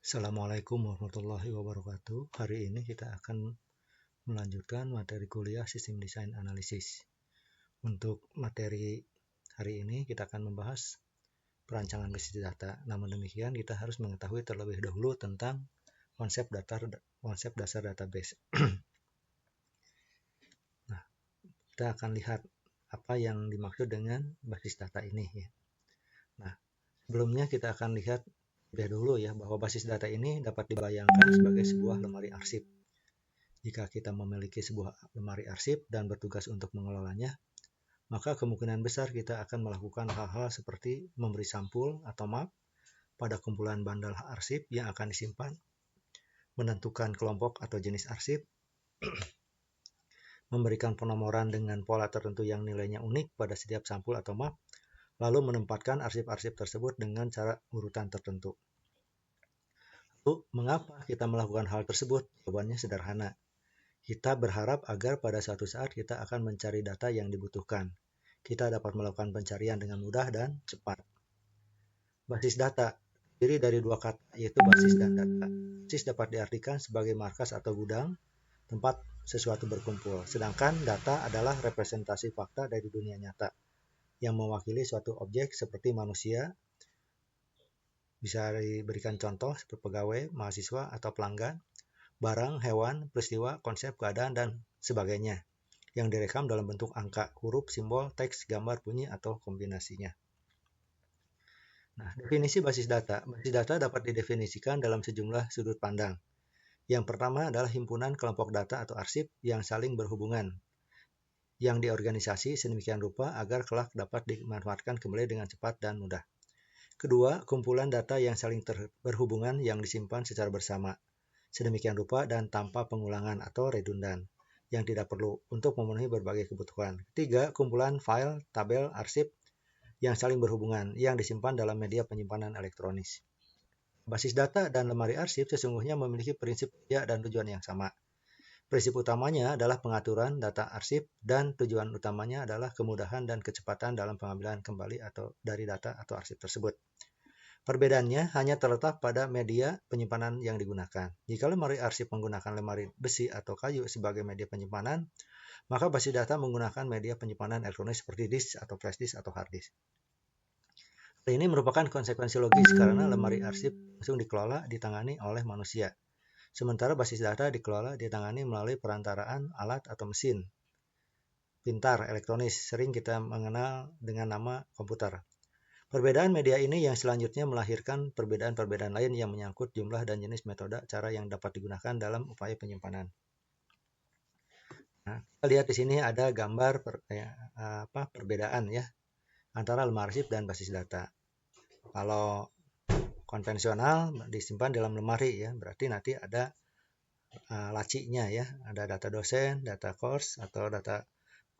Assalamualaikum warahmatullahi wabarakatuh. Hari ini kita akan melanjutkan materi kuliah Sistem Desain Analisis. Untuk materi hari ini kita akan membahas perancangan basis data. Namun demikian kita harus mengetahui terlebih dahulu tentang konsep dasar database. Nah, kita akan lihat apa yang dimaksud dengan basis data ini ya. Nah, sebelumnya kita akan lihat dulu ya bahwa basis data ini dapat dibayangkan sebagai sebuah lemari arsip. Jika kita memiliki sebuah lemari arsip dan bertugas untuk mengelolanya, maka kemungkinan besar kita akan melakukan hal-hal seperti memberi sampul atau map pada kumpulan bandel arsip yang akan disimpan, menentukan kelompok atau jenis arsip, memberikan penomoran dengan pola tertentu yang nilainya unik pada setiap sampul atau map, lalu menempatkan arsip-arsip tersebut dengan cara urutan tertentu. Lalu, mengapa kita melakukan hal tersebut? Jawabannya sederhana. Kita berharap agar pada suatu saat kita akan mencari data yang dibutuhkan. Kita dapat melakukan pencarian dengan mudah dan cepat. Basis data terdiri dari dua kata, yaitu basis dan data. Basis dapat diartikan sebagai markas atau gudang, tempat sesuatu berkumpul. Sedangkan data adalah representasi fakta dari dunia nyata, yang mewakili suatu objek seperti manusia, bisa diberikan contoh seperti pegawai, mahasiswa, atau pelanggan, barang, hewan, peristiwa, konsep, keadaan, dan sebagainya, yang direkam dalam bentuk angka, huruf, simbol, teks, gambar, bunyi, atau kombinasinya. Nah, definisi basis data. Basis data dapat didefinisikan dalam sejumlah sudut pandang. Yang pertama adalah himpunan kelompok data atau arsip yang saling berhubungan, yang diorganisasi sedemikian rupa agar kelak dapat dimanfaatkan kembali dengan cepat dan mudah. Kedua, kumpulan data yang saling berhubungan yang disimpan secara bersama, sedemikian rupa dan tanpa pengulangan atau redundan, yang tidak perlu untuk memenuhi berbagai kebutuhan. Ketiga, kumpulan file, tabel, arsip yang saling berhubungan, yang disimpan dalam media penyimpanan elektronis. Basis data dan lemari arsip sesungguhnya memiliki prinsip kerja dan tujuan yang sama. Prinsip utamanya adalah pengaturan data arsip dan tujuan utamanya adalah kemudahan dan kecepatan dalam pengambilan kembali atau dari data atau arsip tersebut. Perbedaannya hanya terletak pada media penyimpanan yang digunakan. Jika lemari arsip menggunakan lemari besi atau kayu sebagai media penyimpanan, maka basis data menggunakan media penyimpanan elektronik seperti disk atau flash disk atau hard disk. Hal ini merupakan konsekuensi logis karena lemari arsip langsung dikelola ditangani oleh manusia. Sementara basis data dikelola ditangani melalui perantaraan alat atau mesin pintar elektronis, sering kita mengenal dengan nama komputer. Perbedaan media ini yang selanjutnya melahirkan perbedaan-perbedaan lain yang menyangkut jumlah dan jenis metode cara yang dapat digunakan dalam upaya penyimpanan. Nah, kita lihat di sini ada gambar perbedaan ya antara lemari arsip dan basis data. Kalau konvensional disimpan dalam lemari ya, berarti nanti ada lacinya ya, ada data dosen, data course atau data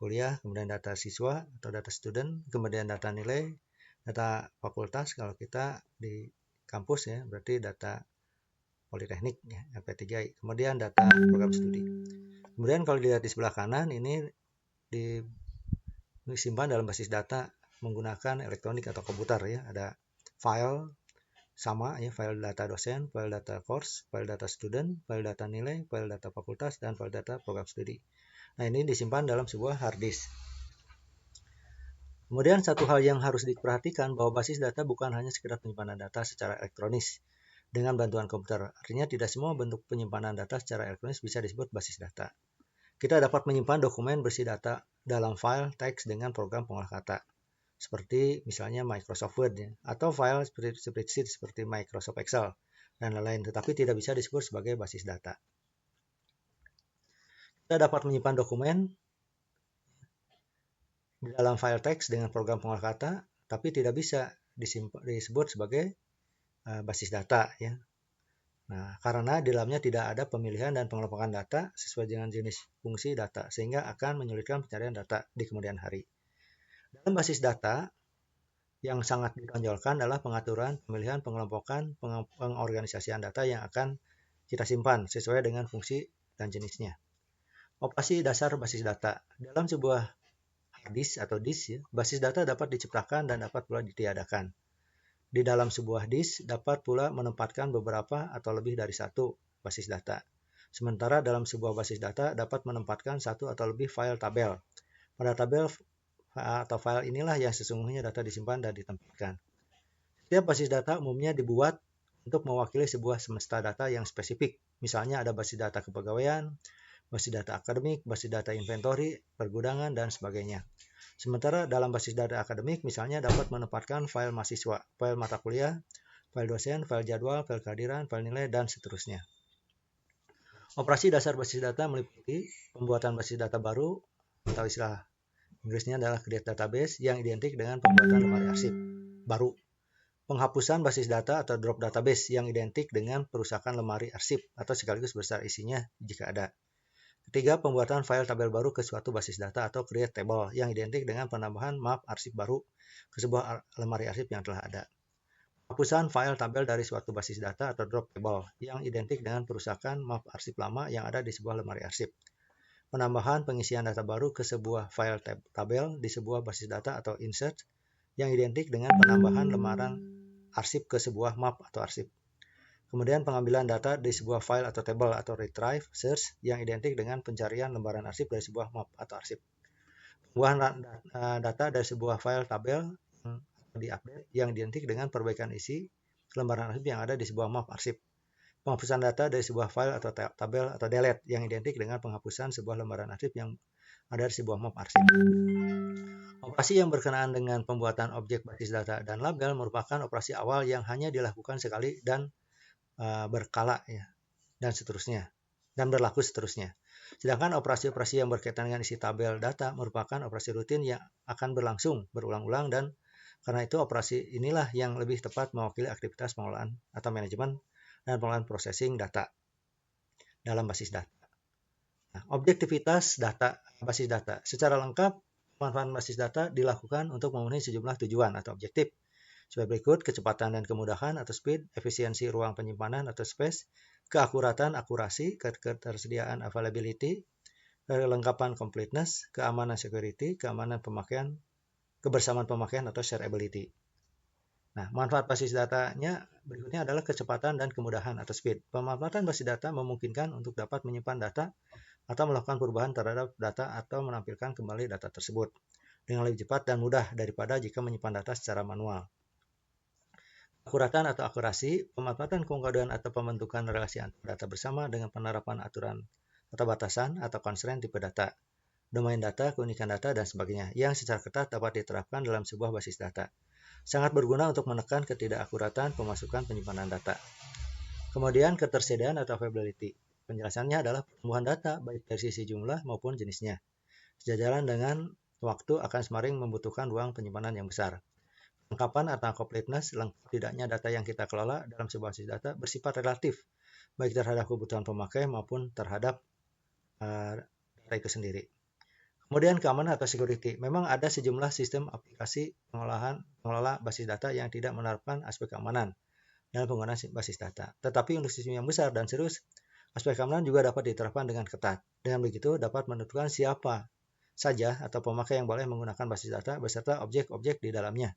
kuliah, kemudian data siswa atau data student, kemudian data nilai, data fakultas kalau kita di kampus ya, berarti data politeknik ya, LP3I, kemudian data program studi. Kemudian kalau dilihat di sebelah kanan ini disimpan dalam basis data menggunakan elektronik atau komputer ya, ada file sama ya, file data dosen, file data course, file data student, file data nilai, file data fakultas, dan file data program studi. Nah, ini disimpan dalam sebuah hard disk. Kemudian satu hal yang harus diperhatikan bahwa basis data bukan hanya sekedar penyimpanan data secara elektronis dengan bantuan komputer. Artinya tidak semua bentuk penyimpanan data secara elektronis bisa disebut basis data. Kita dapat menyimpan dokumen berisi data dalam file teks dengan program pengolah kata, seperti misalnya Microsoft Word ya, atau file spreadsheet seperti Microsoft Excel dan lain-lain, tetapi tidak bisa disebut sebagai basis data. Kita dapat menyimpan dokumen di dalam file teks dengan program pengolah kata, tapi tidak bisa disebut sebagai basis data ya. Nah, karena di dalamnya tidak ada pemilihan dan pengelompokan data sesuai dengan jenis fungsi data, sehingga akan menyulitkan pencarian data di kemudian hari. Dalam basis data, yang sangat ditonjolkan adalah pengaturan, pemilihan, pengelompokan, pengorganisasian data yang akan kita simpan sesuai dengan fungsi dan jenisnya. Operasi dasar basis data. Dalam sebuah hard disk atau disk ya, basis data dapat diciptakan dan dapat pula ditiadakan. di dalam sebuah disk dapat pula menempatkan beberapa atau lebih dari satu basis data. Sementara dalam sebuah basis data dapat menempatkan satu atau lebih file tabel. Pada tabel atau file inilah yang sesungguhnya data disimpan dan ditempatkan. Setiap basis data umumnya dibuat untuk mewakili sebuah semesta data yang spesifik. Misalnya ada basis data kepegawaian, basis data akademik, basis data inventory, pergudangan, dan sebagainya. Sementara dalam basis data akademik misalnya dapat menempatkan file mahasiswa, file mata kuliah, file dosen, file jadwal, file kehadiran, file nilai, dan seterusnya. Operasi dasar basis data meliputi pembuatan basis data baru atau istilah Inggrisnya adalah create database yang identik dengan pembuatan lemari arsip baru. Penghapusan basis data atau drop database yang identik dengan perusakan lemari arsip atau sekaligus besar isinya jika ada. Ketiga, pembuatan file tabel baru ke suatu basis data atau create table yang identik dengan penambahan map arsip baru ke sebuah lemari arsip yang telah ada. Penghapusan file tabel dari suatu basis data atau drop table yang identik dengan perusakan map arsip lama yang ada di sebuah lemari arsip. Penambahan pengisian data baru ke sebuah file tabel di sebuah basis data atau insert yang identik dengan penambahan lembaran arsip ke sebuah map atau arsip. Kemudian pengambilan data di sebuah file atau table atau retrieve search yang identik dengan pencarian lembaran arsip dari sebuah map atau arsip. Pengumpulan data dari sebuah file tabel diupdate yang identik dengan perbaikan isi lembaran arsip yang ada di sebuah map arsip. Penghapusan data dari sebuah file atau tabel atau delete yang identik dengan penghapusan sebuah lembaran arsip yang ada di sebuah map arsip. Operasi yang berkenaan dengan pembuatan objek basis data dan label merupakan operasi awal yang hanya dilakukan sekali dan berkala ya, dan seterusnya, dan berlaku seterusnya. Sedangkan operasi-operasi yang berkaitan dengan isi tabel data merupakan operasi rutin yang akan berlangsung berulang-ulang dan karena itu operasi inilah yang lebih tepat mewakili aktivitas pengelolaan atau manajemen dan pengelolaan processing data dalam basis data. Nah, objektivitas data basis data secara lengkap pemanfaatan basis data dilakukan untuk memenuhi sejumlah tujuan atau objektif. Sebagai berikut, kecepatan dan kemudahan atau speed, efisiensi ruang penyimpanan atau space, keakuratan, akurasi, ketersediaan availability, kelengkapan completeness, keamanan security, keamanan pemakaian, kebersamaan pemakaian atau shareability. Nah, manfaat basis datanya berikutnya adalah kecepatan dan kemudahan atau speed. Pemanfaatan basis data memungkinkan untuk dapat menyimpan data atau melakukan perubahan terhadap data atau menampilkan kembali data tersebut dengan lebih cepat dan mudah daripada jika menyimpan data secara manual. Akuratan atau akurasi, pemanfaatan kemudahan atau pembentukan relasi antar data bersama dengan penerapan aturan atau batasan atau constraint tipe data, domain data, keunikan data, dan sebagainya yang secara ketat dapat diterapkan dalam sebuah basis data. Sangat berguna untuk menekan ketidakakuratan pemasukan penyimpanan data. Kemudian ketersediaan atau availability. Penjelasannya adalah pertumbuhan data baik dari sisi jumlah maupun jenisnya. Sejalan dengan waktu akan semakin membutuhkan ruang penyimpanan yang besar. Kelengkapan atau completeness, lengkap tidaknya data yang kita kelola dalam sebuah basis data bersifat relatif, baik terhadap kebutuhan pemakai maupun terhadap data itu sendiri. Kemudian keamanan atau security. Memang ada sejumlah sistem aplikasi pengelola basis data yang tidak menerapkan aspek keamanan dalam penggunaan basis data. Tetapi untuk sistem yang besar dan serius, aspek keamanan juga dapat diterapkan dengan ketat. Dengan begitu dapat menentukan siapa saja atau pemakai yang boleh menggunakan basis data beserta objek-objek di dalamnya,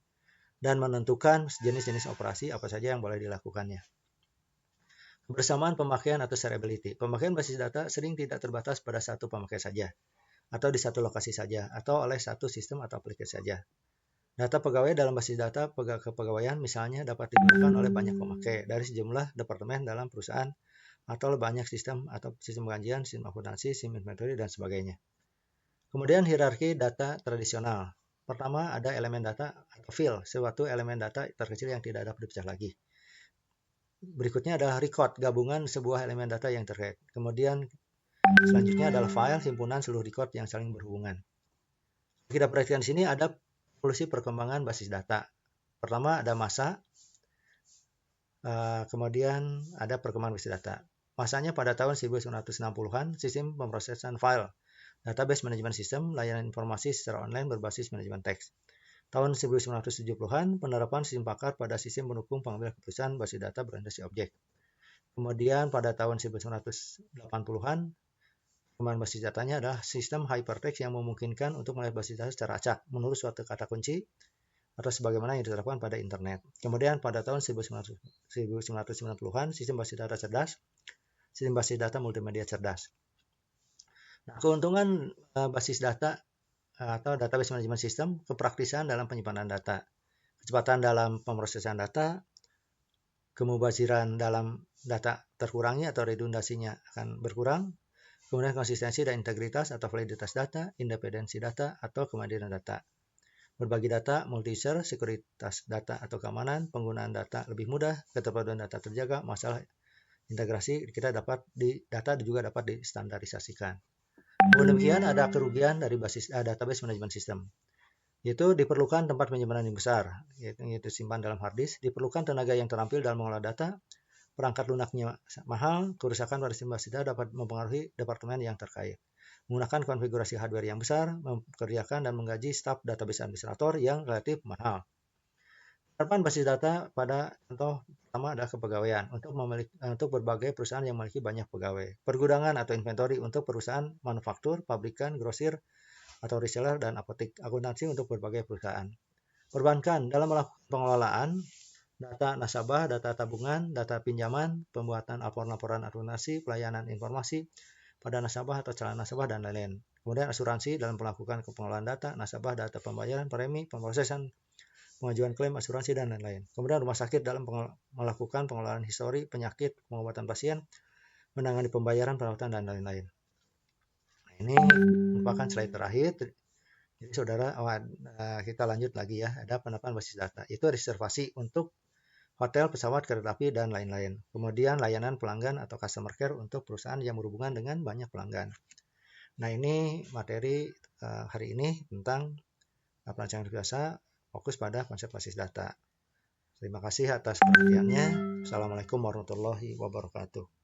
dan menentukan jenis-jenis operasi apa saja yang boleh dilakukannya. Kebersamaan pemakaian atau shareability. Pemakaian basis data sering tidak terbatas pada satu pemakai saja, atau di satu lokasi saja, atau oleh satu sistem atau aplikasi saja. Data pegawai dalam basis data kepegawaian misalnya dapat digunakan oleh banyak pemakai dari sejumlah departemen dalam perusahaan atau banyak sistem atau sistem pengkajian, sistem akuntansi, sistem inventory, dan sebagainya. Kemudian hierarki data tradisional. Pertama ada elemen data atau field, suatu elemen data terkecil yang tidak dapat dipecah lagi. Berikutnya adalah record, gabungan sebuah elemen data yang terkait. Kemudian selanjutnya adalah file, himpunan seluruh record yang saling berhubungan. Kita perhatikan di sini ada evolusi perkembangan basis data. Pertama ada masa, kemudian ada perkembangan basis data. Masanya pada tahun 1960-an, sistem pemrosesan file, database management system, layanan informasi secara online berbasis manajemen teks. Tahun 1970-an, penerapan sistem pakar pada sistem pendukung pengambilan keputusan basis data berorientasi objek. Kemudian pada tahun 1980-an, perkembangan basis datanya adalah sistem hypertext yang memungkinkan untuk melihat basis data secara acak menurut suatu kata kunci atau sebagaimana yang diterapkan pada internet. Kemudian pada tahun 1990-an, sistem basis data cerdas, sistem basis data multimedia cerdas. Nah, keuntungan basis data atau database management system, kepraktisan dalam penyimpanan data, kecepatan dalam pemrosesan data, kemubaziran dalam data terkurangi atau redundasinya akan berkurang, kemudian konsistensi dan integritas atau validitas data, independensi data atau kemandirian data. Berbagi data, multi-user, sekuritas data atau keamanan, penggunaan data lebih mudah, keterpaduan data terjaga, masalah integrasi kita dapat data juga dapat distandarisasikan. Demikian ada kerugian dari basis database management system. Yaitu diperlukan tempat penyimpanan yang besar, yaitu simpan dalam hard disk, diperlukan tenaga yang terampil dalam mengolah data, perangkat lunaknya mahal, kerusakan pada sistem basis data dapat mempengaruhi departemen yang terkait. Menggunakan konfigurasi hardware yang besar, mempekerjakan dan menggaji staf database administrator yang relatif mahal. Penerapan basis data pada contoh pertama adalah kepegawaian untuk berbagai perusahaan yang memiliki banyak pegawai. Pergudangan atau inventory untuk perusahaan manufaktur, pabrikan, grosir, atau reseller, dan apotek. Akuntansi untuk berbagai perusahaan. Perbankan dalam melakukan pengelolaan data nasabah, data tabungan, data pinjaman, pembuatan laporan akuntansi, pelayanan informasi pada nasabah atau calon nasabah, dan lain-lain. Kemudian asuransi dalam melakukan pengelolaan data nasabah, data pembayaran, premi, pemrosesan, pengajuan klaim, asuransi, dan lain-lain. Kemudian rumah sakit dalam melakukan pengelolaan histori, penyakit, pengobatan pasien, menangani pembayaran, perawatan, dan lain-lain. Nah, ini merupakan slide terakhir. Jadi saudara, kita lanjut lagi ya. Ada penerapan basis data. Itu reservasi untuk hotel, pesawat, kereta api, dan lain-lain. Kemudian layanan pelanggan atau customer care untuk perusahaan yang berhubungan dengan banyak pelanggan. Nah, ini materi hari ini tentang perancangan biasa fokus pada konsep basis data. Terima kasih atas perhatiannya. Assalamualaikum warahmatullahi wabarakatuh.